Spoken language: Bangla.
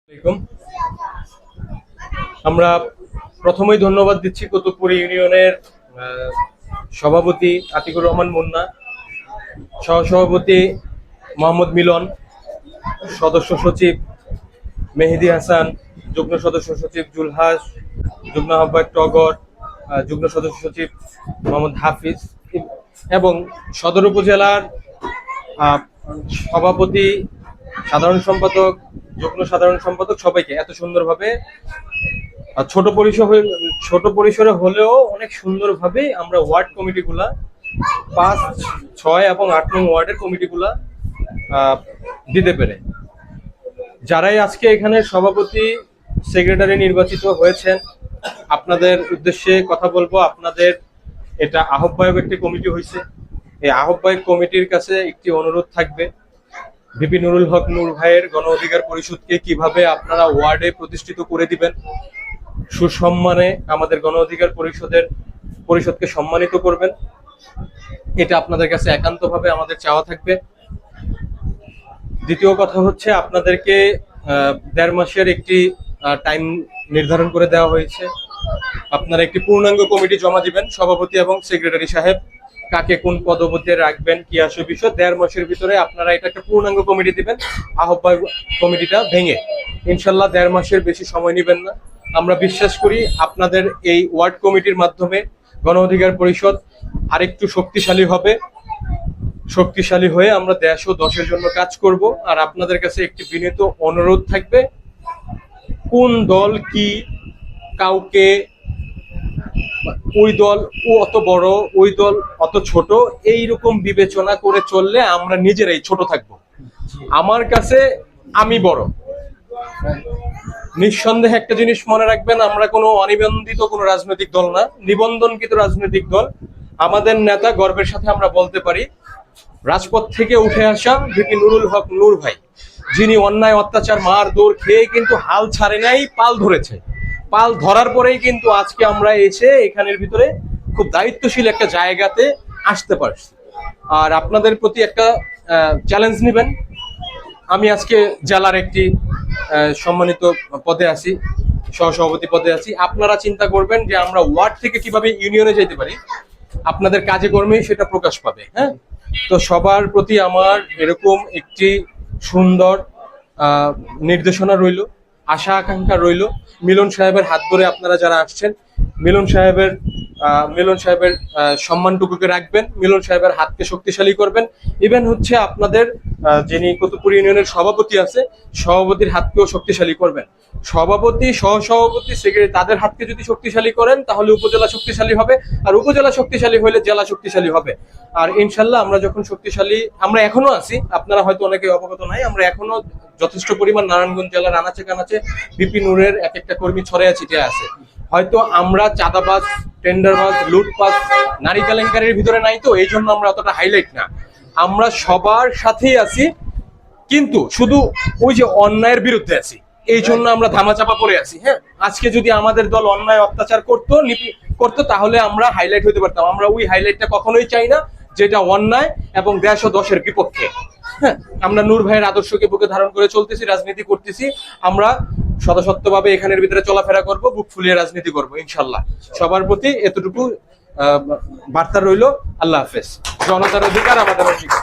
আলাইকুম। আমরা প্রথমেই ধন্যবাদ দিচ্ছি কুতুবপুর ইউনিয়নের সভাপতি আতিকুর রহমান মুন্না, সহসভাপতি মোহাম্মদ মিলন, সদস্য সচিব মেহেদি হাসান, যুগ্ম সদস্য সচিব জুলহাস, যুগ্ম আহ্বায়ক টগর, যুগ্ম সদস্য সচিব মোহাম্মদ হাফিজ এবং সদর উপজেলার সভাপতি, সাধারণ সম্পাদক, যুগ্ম সাধারণ সম্পাদক সবাইকে এত সুন্দরভাবে ছোট পরিসরে হলেও অনেক সুন্দরভাবে আমরা ওয়ার্ড কমিটিগুলা 5, 6 এবং 8 নং ওয়ার্ডের কমিটিগুলা দিতে পেরে, যারাই আজকে এখানে সভাপতি সেক্রেটারি নির্বাচিত হয়েছেন, আপনাদের উদ্দেশ্যে কথা বলবো। আপনাদের এটা আহ্বায়ক একটি কমিটি হয়েছে, এই আহ্বায়ক কমিটির কাছে একটি অনুরোধ থাকবে, ভিপি নুরুল হক নূর ভাইয়ের গণ অধিকার পরিষদকে কিভাবে আপনারা ওয়ার্ডে প্রতিষ্ঠিত করে দিবেন, সুসম্মানে আমাদের গণ অধিকার পরিষদকে সম্মানিত করবেন, এটা আপনাদের কাছে একান্তভাবে আমাদের চাওয়া থাকবে। দ্বিতীয় কথা হচ্ছে, আপনাদেরকে 1.5 মাসের একটি টাইম নির্ধারণ করে দেওয়া হয়েছে। আপনারা একটি পূর্ণাঙ্গ কমিটি জমা দিবেন, সভাপতি এবং সেক্রেটারি সাহেব কাকে কোন পদবতে রাখবেন, কি আসে বিষয়। 1.5 মাসের ভিতরে আপনারা এটা একটা পূর্ণাঙ্গ কমিটি দিবেন, আহ্বায়ক কমিটিটা ভেঙে। ইনশাল্লাহ 1.5 মাসের বেশি সময় নেবেন না। আমরা বিশ্বাস করি আপনাদের এই ওয়ার্ড কমিটির মাধ্যমে গণ অধিকার পরিষদ আরেকটু শক্তিশালী হবে। শক্তিশালী হয়ে আমরা দেশ ও দশের জন্য কাজ করব। আর আপনাদের কাছে একটি বিনীত অনুরোধ থাকবে, কোন দল কি, কাউকে ওই দল ও অত বড়, ওই দল অত ছোট, এইরকম বিবেচনা করে চললে আমরা নিজেরাই ছোট থাকব। আমার কাছে আমি বড়। নিঃসন্দেহে একটা জিনিস মনে রাখবেন, আমরা কোনো অনিবন্ধিত কোনো রাজনৈতিক দল না, নিবন্ধনকৃত রাজনৈতিক দল। আমাদের নেতা গর্বের সাথে আমরা বলতে পারি, রাজপথ থেকে উঠে আসা ভিপি নুরুল হক নূর ভাই, যিনি অন্যায় অত্যাচার মার দৌড় খেয়ে কিন্তু হাল ছাড়ে নাই, পাল ধরেছে। পাল ধরার পরেই কিন্তু আজকে আমরা এসে এখানের ভিতরে খুব দায়িত্বশীল একটা জায়গাতে আসতে পারছি। আর আপনাদের প্রতি একটা চ্যালেঞ্জ নেবেন। আমি আজকে জেলার একটি সম্মানিত পদে আছি, সহসভাপতি পদে আছি। আপনারা চিন্তা করবেন যে আমরা ওয়ার্ড থেকে কিভাবে ইউনিয়নে যেতে পারি, আপনাদের কাজে কর্মেই সেটা প্রকাশ পাবে। হ্যাঁ, তো সবার প্রতি আমার এরকম একটি সুন্দর নির্দেশনা রইল, আশা আকাঙ্ক্ষা রইল। মিলন সাহেবের হাত ধরে আপনারা যারা আসছেন, মিলন সাহেবের সম্মানটুকুকে রাখবেন, মিলন সাহেবের হাতকে শক্তিশালী করবেন। ইভেন হচ্ছে আপনাদের যিনি কুতুবপুর ইউনিয়নের সভাপতি আছে, সভাপতির হাতকেও শক্তিশালী করবেন। সভাপতি, সহসভাপতি, সেক্রেটারি, তাদের হাতকে যদি শক্তিশালী করেন তাহলে উপজেলা শক্তিশালী হবে, আর উপজেলা শক্তিশালী হলে জেলা শক্তিশালী হবে। আর ইনশাল্লাহ আমরা যখন শক্তিশালী, আমরা এখনো আছি, আপনারা হয়তো অনেকে অবগত নাই, আমরা এখনো যথেষ্ট পরিমাণ নারায়ণগঞ্জ জেলার আনাচে কানাচে বিপি নূরের এক একটা কর্মী ছড়াইয়া ছিটিয়ে আছে। হয়তো আমরা চাঁদাবাজ, টেন্ডারবাজ, লুটপাট, নারী কেলেঙ্কারির ভিতরে নাই, তো এই জন্য আমরা অতটা হাইলাইট না। আমরা সবার সাথেই আছি, কিন্তু শুধু ওই যে অন্যায়ের বিরুদ্ধে আছি, এই জন্য আমরা ধামাচাপা পড়ে আছি। হ্যাঁ, আজকে যদি আমাদের দল অন্যায় অত্যাচার করতো তাহলে আমরা হাইলাইট হতে পারতাম। আমরা ওই হাইলাইটটা কখনোই চাই না, যেটা অন্যায় এবং দেশ ও দশের বিপক্ষে। হ্যাঁ, আমরা নূর ভাইয়ের আদর্শকে বুকে ধারণ করে চলতেছি, রাজনীতি করতেছি। আমরা সদসত্বভাবে এখানের ভিতরে চলাফেরা করব, বুক ফুলিয়ে রাজনীতি করব ইনশাল্লাহ। সবার প্রতি এতটুকু বার্তা রইল। আল্লাহ হাফেজ। জনতার অধিকার আমাদের অধিকার।